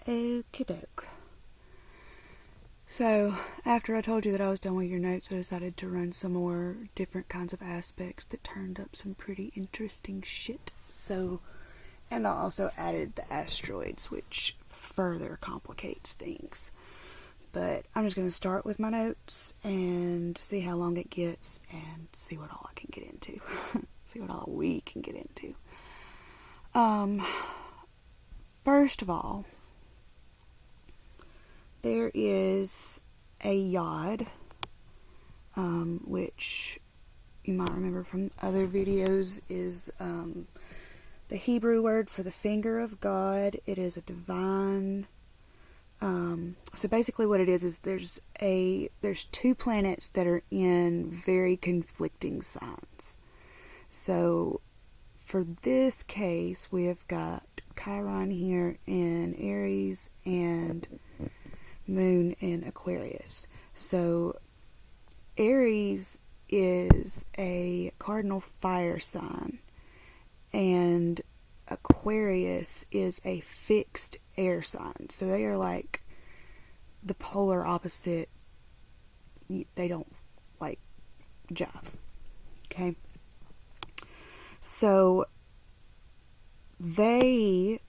Okie doke. So, after I told you that I was done with your notes, I decided to run some more different kinds of aspects that turned up some pretty interesting shit. So, and I also added the asteroids, which further complicates things. But I'm just going to start with my notes and see how long it gets and see what all I can get into. See what all we can get into. First of all, there is a yod, which you might remember from other videos is the Hebrew word for the finger of God. It is a divine. So basically what it is there's two planets that are in very conflicting signs. So for this case, we have got Chiron here in Aries and Moon in Aquarius. So Aries is a cardinal fire sign and Aquarius is a fixed air sign. So they are like the polar opposite. They don't like jive. Okay? So they're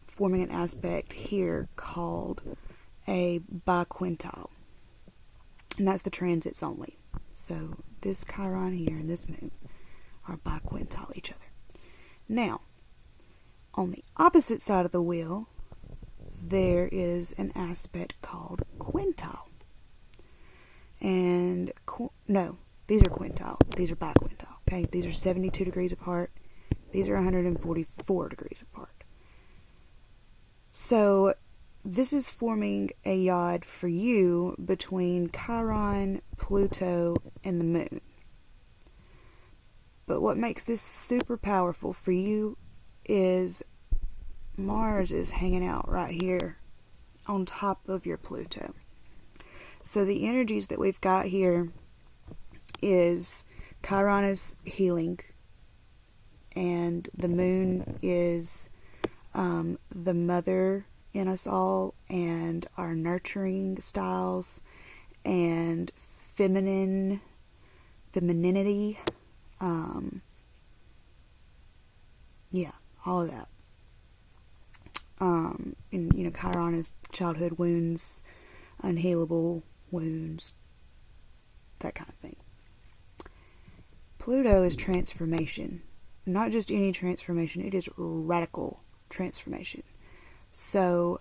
forming an aspect here called a biquintile. And that's the transits only. So this Chiron here and this Moon are biquintile each other. Now, on the opposite side of the wheel, there is an aspect called quintile. And, no, these are quintile. These are biquintile. Okay, these are 72 degrees apart. These are 144 degrees apart. So, this is forming a yod for you between Chiron, Pluto, and the Moon. But what makes this super powerful for you is Mars is hanging out right here on top of your Pluto. So the energies that we've got here is Chiron is healing and the Moon is the mother in us all and our nurturing styles and femininity. Yeah, all of that. And Chiron is childhood wounds, unhealable wounds, that kind of thing. Pluto is transformation. Not just any transformation, it is radical transformation. So,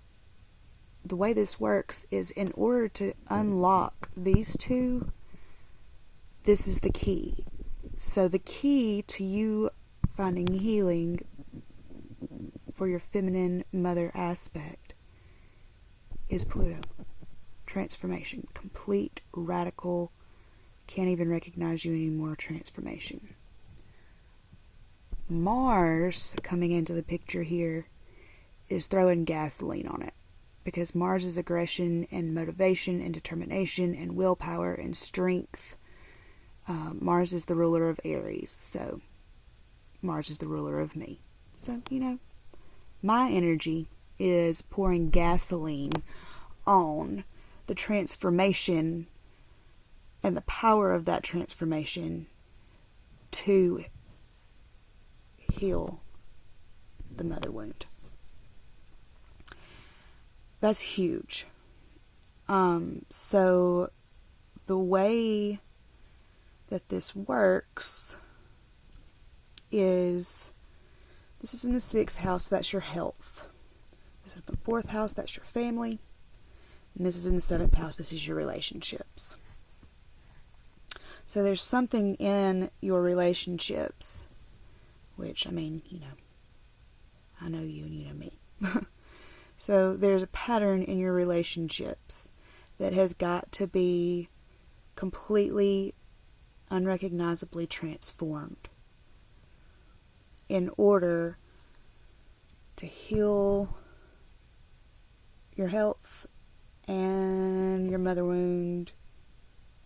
the way this works is in order to unlock these two, this is the key. So the key to you finding healing for your feminine mother aspect is Pluto. Transformation. Complete, radical, can't even recognize you anymore transformation. Mars, coming into the picture here, is throwing gasoline on it. Because Mars is aggression and motivation and determination and willpower and strength. Mars is the ruler of Aries, so Mars is the ruler of me. So, my energy is pouring gasoline on the transformation and the power of that transformation to heal the mother wound. That's huge. So the way that this works is, this is in the 6th house, that's your health. This is the 4th house, that's your family. And this is in the 7th house, this is your relationships. So there's something in your relationships, which, I know you and you know me. So there's a pattern in your relationships that has got to be completely unrecognizably transformed in order to heal your health and your mother wound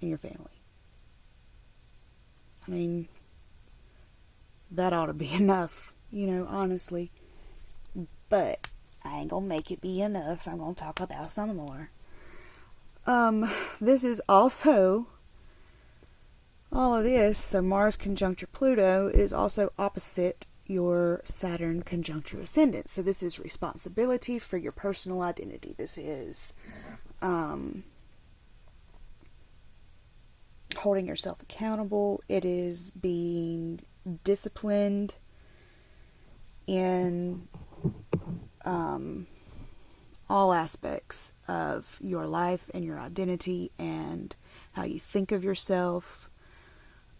and your family. That ought to be enough, honestly. But I ain't gonna make it be enough. I'm gonna talk about some more. This is also, all of this, so Mars conjunct your Pluto is also opposite your Saturn conjunct your ascendant. So this is responsibility for your personal identity. This is holding yourself accountable. It is being disciplined in all aspects of your life and your identity and how you think of yourself.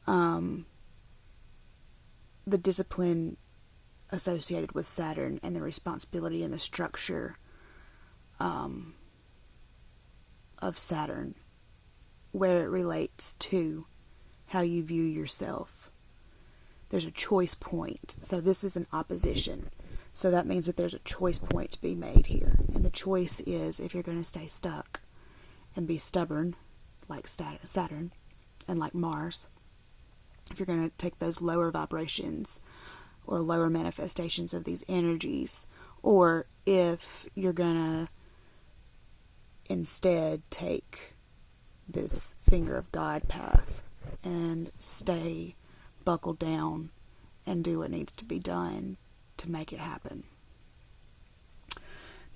The discipline associated with Saturn and the responsibility and the structure of Saturn, where it relates to how you view yourself. There's a choice point. So this is an opposition. So that means that there's a choice point to be made here. And the choice is if you're going to stay stuck and be stubborn, like Saturn and like Mars, if you're going to take those lower vibrations or lower manifestations of these energies, or if you're going to instead take this finger of God path and stay buckled down and do what needs to be done to make it happen.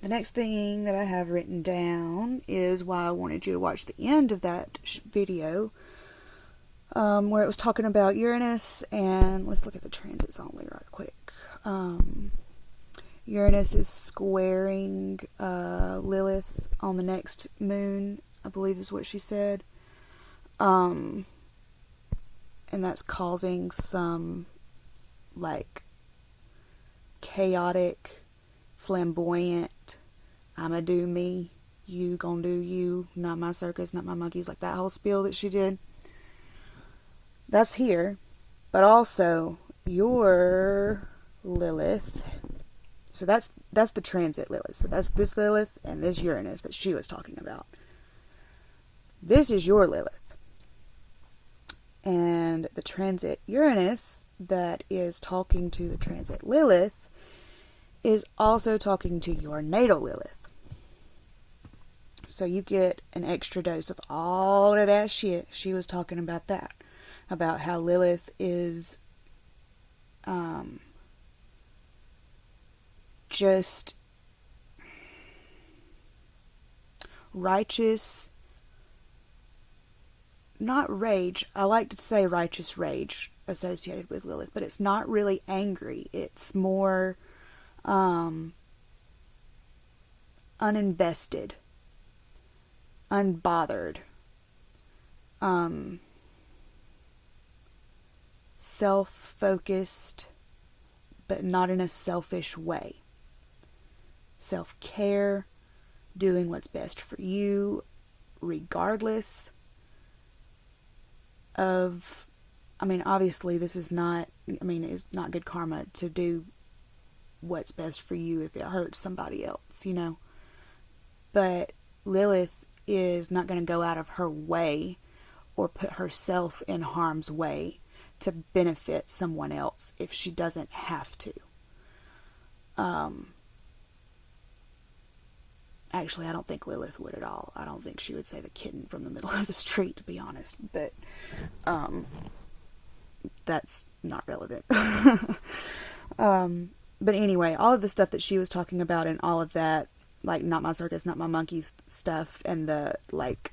The next thing that I have written down is why I wanted you to watch the end of that video, where it was talking about Uranus, and let's look at the transits only right quick. Uranus is squaring Lilith on the next moon, I believe is what she said. And that's causing some, like, chaotic, flamboyant, I'ma do me, you gonna do you, not my circus, not my monkeys, like that whole spiel that she did. That's here. But also, your Lilith, so that's the transit Lilith. So that's this Lilith and this Uranus that she was talking about. This is your Lilith. And the transit Uranus that is talking to the transit Lilith is also talking to your natal Lilith. So you get an extra dose of all of that shit. She was talking about that. About how Lilith is just righteous, not rage. I like to say righteous rage associated with Lilith, but it's not really angry. It's more uninvested, unbothered, self-focused, but not in a selfish way. Self-care, doing what's best for you, regardless of, obviously this is not, it's not good karma to do what's best for you if it hurts somebody else, But Lilith is not going to go out of her way or put herself in harm's way to benefit someone else if she doesn't have to. Actually, I don't think Lilith would at all. I don't think she would save a kitten from the middle of the street, to be honest. But that's not relevant. But anyway, all of the stuff that she was talking about and all of that, like, not my circus, not my monkeys stuff, and the, like,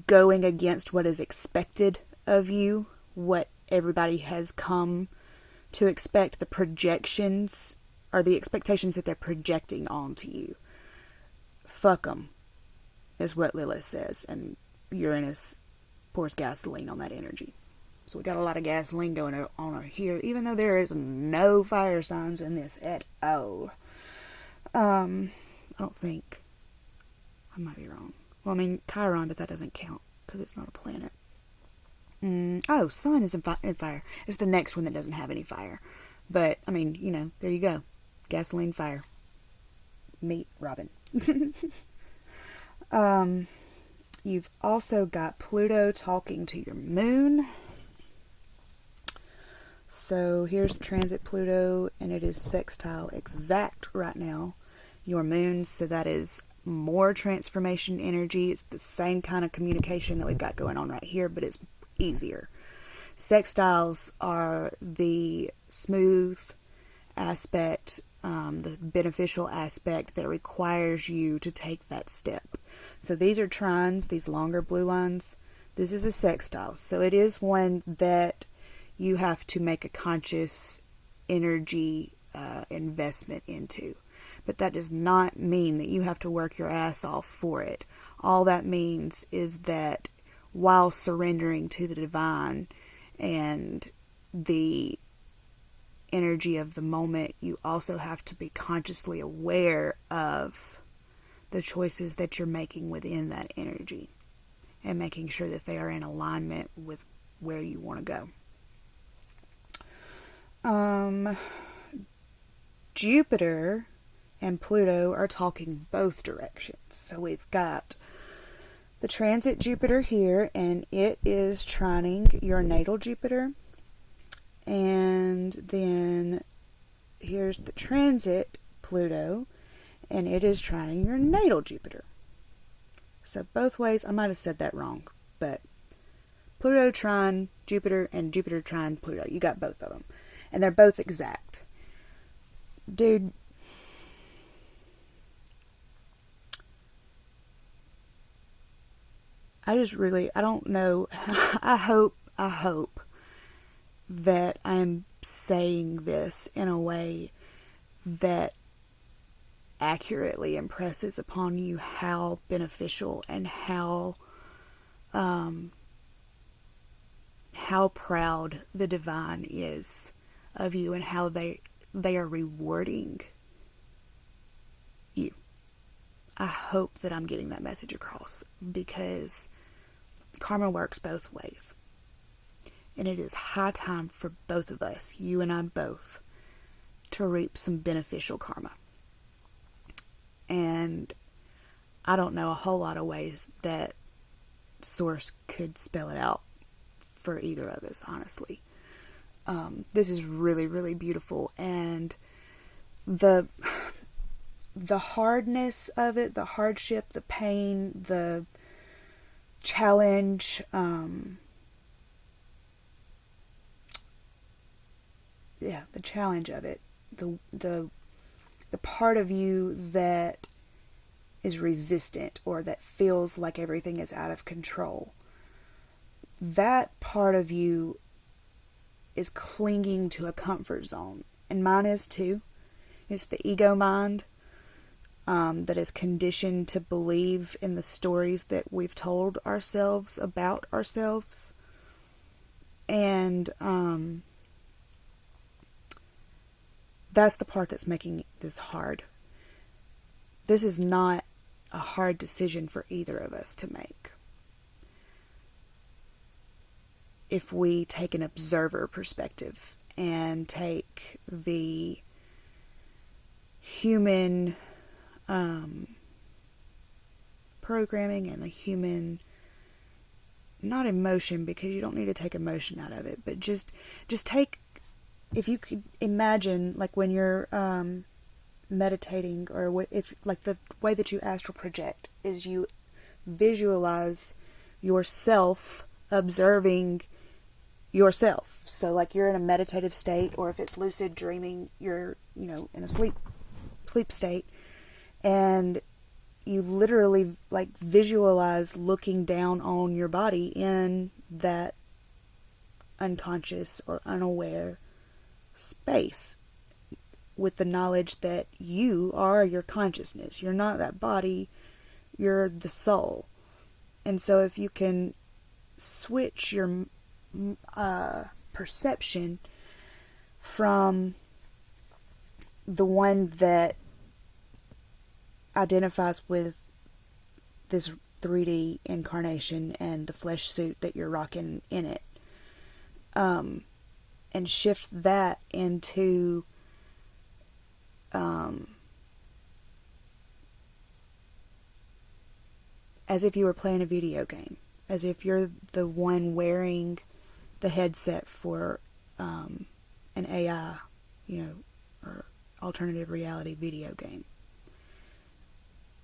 going against what is expected of you, what everybody has come to expect, the projections, or the expectations that they're projecting onto you. Fuck them, is what Lilith says, and Uranus pours gasoline on that energy. So we got a lot of gasoline going on here, even though there is no fire signs in this at all. I don't think. I might be wrong. Well, Chiron, but that doesn't count because it's not a planet. Sun is in fire. It's the next one that doesn't have any fire. But, there you go. Gasoline, fire. Meet Robin. You've also got Pluto talking to your moon. So here's transit Pluto, and it is sextile exact right now your moon, so that is more transformation energy. It's the same kind of communication that we've got going on right here, but it's easier. Sextiles are the smooth aspect, the beneficial aspect that requires you to take that step. So these are trines, these longer blue lines. This is a sextile, so it is one that you have to make a conscious energy investment into. But that does not mean that you have to work your ass off for it. All that means is that while surrendering to the divine and the energy of the moment, you also have to be consciously aware of the choices that you're making within that energy and making sure that they are in alignment with where you want to go. Jupiter and Pluto are talking both directions. So we've got the transit Jupiter here, and it is trining your natal Jupiter. And then here's the transit Pluto, and it is trining your natal Jupiter. So both ways, I might have said that wrong, but Pluto trine Jupiter and Jupiter trine Pluto. You got both of them. And they're both exact. Dude, I don't know. I hope that I'm saying this in a way that accurately impresses upon you how beneficial and how proud the divine is of you, and how they are rewarding you. I hope that I'm getting that message across, because karma works both ways. And it is high time for both of us, you and I both, to reap some beneficial karma. And I don't know a whole lot of ways that Source could spell it out for either of us, honestly. This is really, really beautiful. And the hardness of it, the hardship, the pain, the challenge, the challenge of it, the part of you that is resistant or that feels like everything is out of control, that part of you is clinging to a comfort zone. And mine is too. It's the ego mind that is conditioned to believe in the stories that we've told ourselves about ourselves. And that's the part that's making this hard. This is not a hard decision for either of us to make. If we take an observer perspective and take the human programming and the human, not emotion, because you don't need to take emotion out of it, but just take, if you could imagine, like when you're meditating, or if like the way that you astral project is you visualize yourself observing yourself. So like you're in a meditative state, or if it's lucid dreaming, you're, in a sleep state, and you literally like visualize looking down on your body in that unconscious or unaware space, with the knowledge that you are your consciousness. You're not that body, you're the soul. And so if you can switch your perception from the one that identifies with this 3D incarnation and the flesh suit that you're rocking in it, and shift that into as if you were playing a video game, as if you're the one wearing the headset for an AI, or alternative reality video game.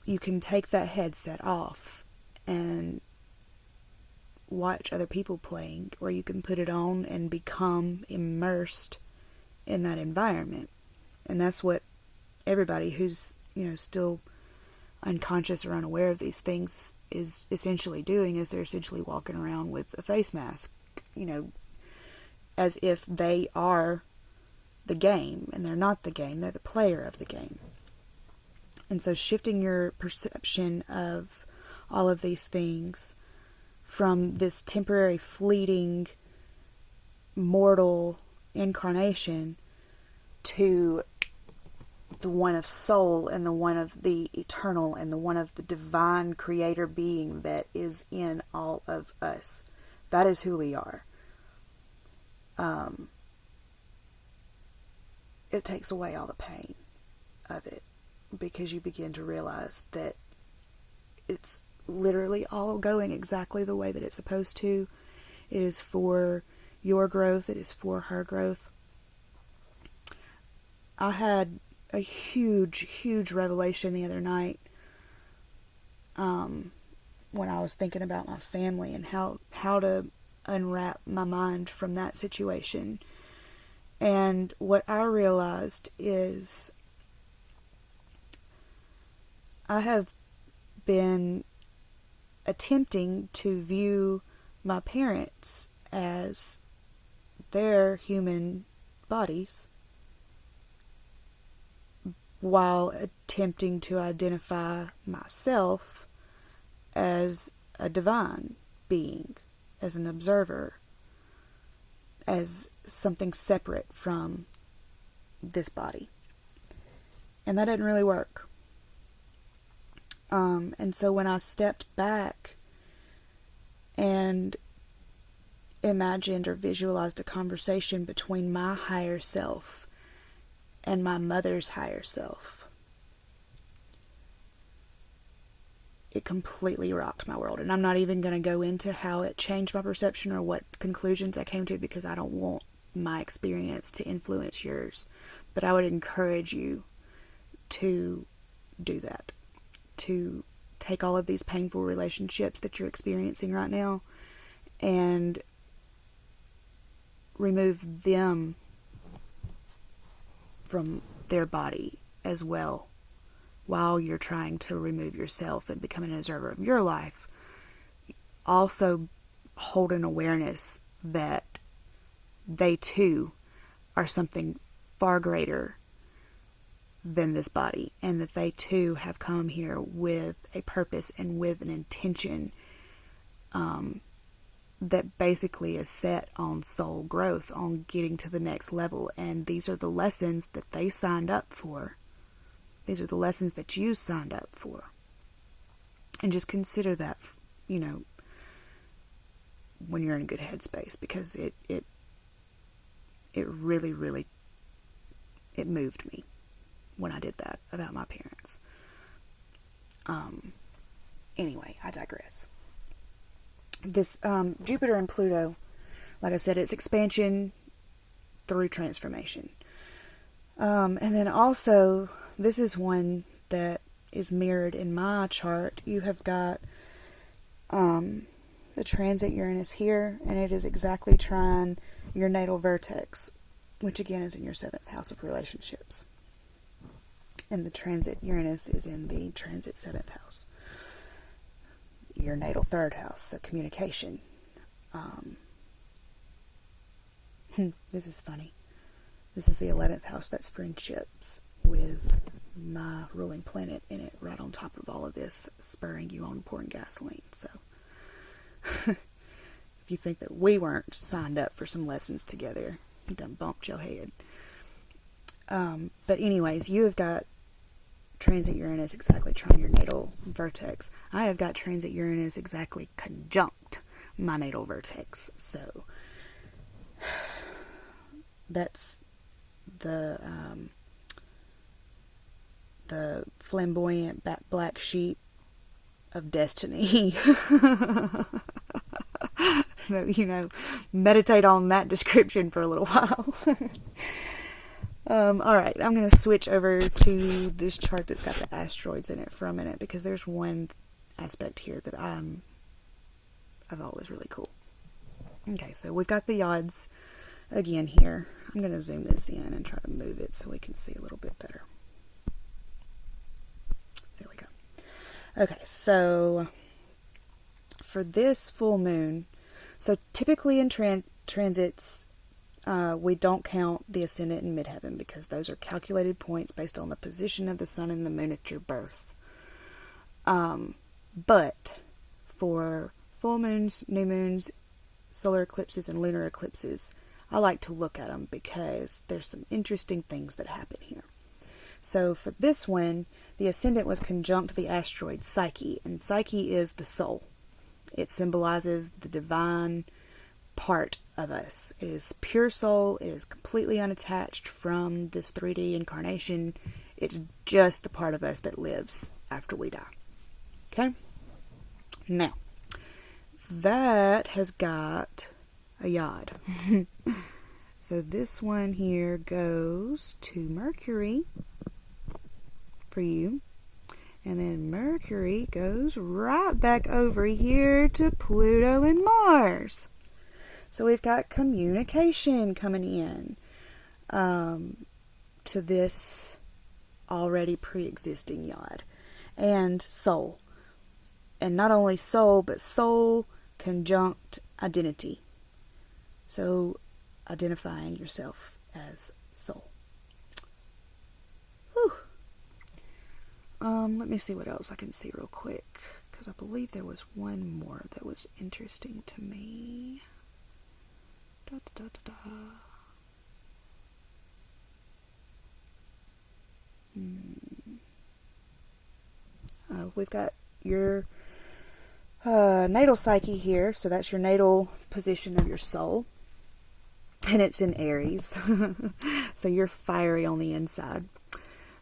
You can take that headset off and watch other people playing, or you can put it on and become immersed in that environment. And that's what everybody who's, still unconscious or unaware of these things is essentially doing, is they're essentially walking around with a face mask, as if they are the game, and they're not the game, they're the player of the game. And so shifting your perception of all of these things from this temporary, fleeting, mortal incarnation to the one of soul, and the one of the eternal, and the one of the divine creator being that is in all of us. That is who we are. It takes away all the pain of it, because you begin to realize that it's literally all going exactly the way that it's supposed to. It is for your growth. It is for her growth. I had a huge revelation the other night when I was thinking about my family and how to unwrap my mind from that situation. And what I realized is I have been attempting to view my parents as their human bodies, while attempting to identify myself as a divine being, as an observer, as something separate from this body. And that didn't really work. And so when I stepped back and imagined or visualized a conversation between my higher self and my mother's higher self, it completely rocked my world. And I'm not even going to go into how it changed my perception or what conclusions I came to, because I don't want my experience to influence yours. But I would encourage you to do that, to take all of these painful relationships that you're experiencing right now and remove them from their body as well, while you're trying to remove yourself and become an observer of your life. Also hold an awareness that they too are something far greater than this body, and that they too have come here with a purpose and with an intention that basically is set on soul growth, on getting to the next level. And these are the lessons that they signed up for. These are the lessons that you signed up for. And just consider that, when you're in a good headspace, because it really it moved me when I did that about my parents. Anyway, I digress. This Jupiter and Pluto, like I said, it's expansion through transformation. And then also, this is one that is mirrored in my chart. You have got the transit Uranus here, and it is exactly trine your natal vertex, which again is in your 7th house of relationships. And the transit Uranus is in the transit 7th house, your natal 3rd house, so communication. This is funny. This is the 11th house, that's friendships, with my ruling planet in it right on top of all of this, spurring you on to pouring gasoline. So if you think that we weren't signed up for some lessons together, you done bumped your head. But anyways, you have got transit Uranus exactly trine your natal vertex. I have got transit Uranus exactly conjunct my natal vertex. So that's the flamboyant black sheep of destiny So, meditate on that description for a little while. Alright, I'm going to switch over to this chart that's got the asteroids in it for a minute, because there's one aspect here that I thought was really cool. Okay, so we've got the yods again here. I'm going to zoom this in and try to move it so we can see a little bit better. There we go. Okay, so for this full moon, so typically in transits, we don't count the ascendant and midheaven, because those are calculated points based on the position of the sun and the moon at your birth. But for full moons, new moons, solar eclipses, and lunar eclipses, I like to look at them because there's some interesting things that happen here. So for this one, the ascendant was conjunct the asteroid Psyche, and Psyche is the soul. It symbolizes the divine part of us. It is pure soul. It is completely unattached from this 3D incarnation. It's just the part of us that lives after we die. Okay? Now, that has got a yod. So this one here goes to Mercury for you. And then Mercury goes right back over here to Pluto and Mars. So we've got communication coming in to this already pre-existing yod. And soul. And not only soul, but soul conjunct identity. So identifying yourself as soul. Whew. Let me see what else I can see real quick, because I believe there was one more that was interesting to me. Da, da, da, da, da. We've got your natal psyche here, so that's your natal position of your soul, and it's in Aries. So you're fiery on the inside.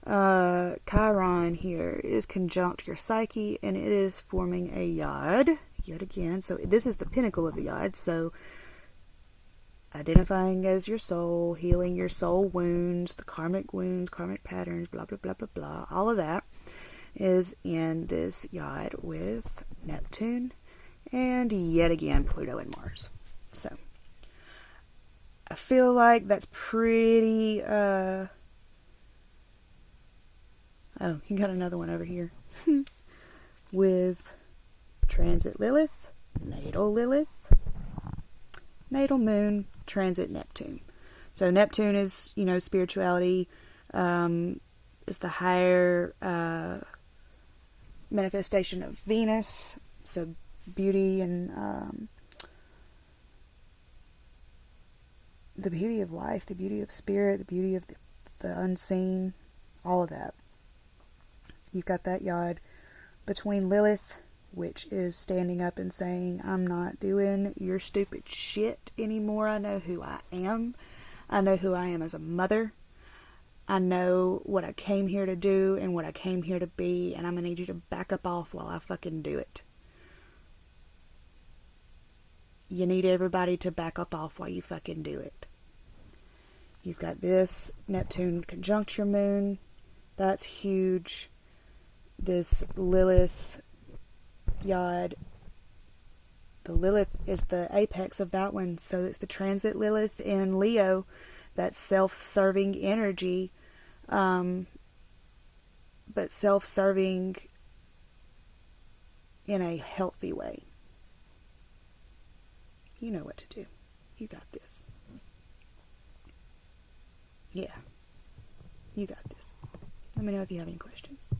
Chiron here is conjunct your psyche, and it is forming a yod yet again. So this is the pinnacle of the yod. So identifying as your soul, healing your soul wounds, karmic patterns, blah blah blah blah blah, all of that is in this yod with Neptune and yet again Pluto and Mars. So I feel like that's pretty oh, you got another one over here. With transit Lilith, natal moon, transit Neptune. So Neptune is, spirituality, is the higher manifestation of Venus. So beauty and the beauty of life, the beauty of spirit, the beauty of the unseen, all of that. You've got that yod between Lilith, which is standing up and saying, I'm not doing your stupid shit anymore. I know who I am. I know who I am as a mother. I know what I came here to do and what I came here to be, and I'm going to need you to back up off while I fucking do it. You need everybody to back up off while you fucking do it. You've got this Neptune conjunct your moon. That's huge. This Lilith yod, the Lilith is the apex of that one. So it's the transit Lilith in Leo, that self-serving energy, but self-serving in a healthy way. You know what to do. You got this. Yeah. You got this. Let me know if you have any questions.